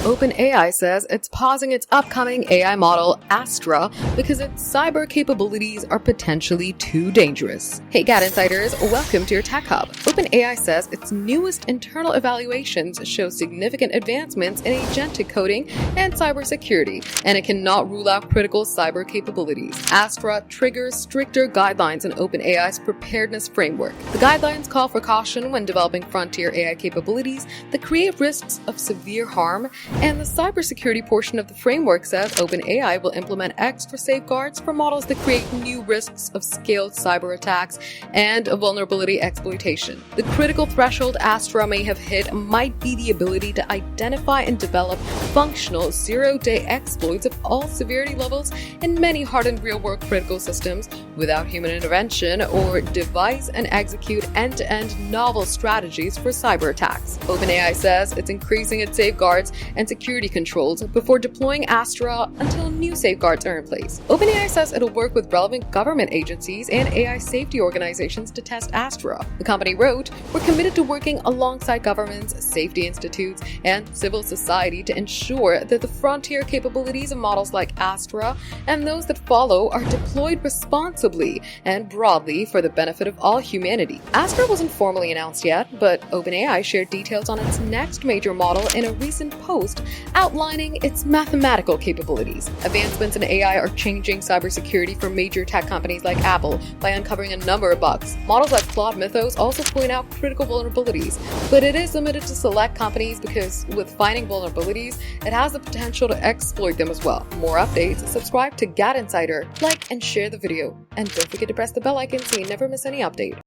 OpenAI says it's pausing its upcoming AI model, Astra, because its cyber capabilities are potentially too dangerous. Hey GadInsiders, welcome to your Tech Hub. OpenAI says its newest internal evaluations show significant advancements in agentic coding and cybersecurity, and it cannot rule out critical cyber capabilities. Astra triggers stricter guidelines in OpenAI's preparedness framework. The guidelines call for caution when developing frontier AI capabilities that create risks of severe harm, and the cybersecurity portion of the framework says OpenAI will implement extra safeguards for models that create new risks of scaled cyber attacks and vulnerability exploitation. The critical threshold Astra may have hit might be the ability to identify and develop functional zero-day exploits of all severity levels in many hardened real-world critical systems without human intervention, or devise and execute end-to-end novel strategies for cyber attacks. OpenAI says it's increasing its safeguards and security controls before deploying Astra until new safeguards are in place. OpenAI says it'll work with relevant government agencies and AI safety organizations to test Astra. The company wrote, "We're committed to working alongside governments, safety institutes, and civil society to ensure that the frontier capabilities of models like Astra and those that follow are deployed responsibly and broadly for the benefit of all humanity." Astra wasn't formally announced yet, but OpenAI shared details on its next major model in a recent post outlining its mathematical capabilities. Advancements in AI are changing cybersecurity for major tech companies like Apple by uncovering a number of bugs. Models like Claude Mythos also point out critical vulnerabilities, but it is limited to select companies because with finding vulnerabilities, it has the potential to exploit them as well. For more updates, subscribe to GadInsider, like and share the video, and don't forget to press the bell icon so you never miss any update.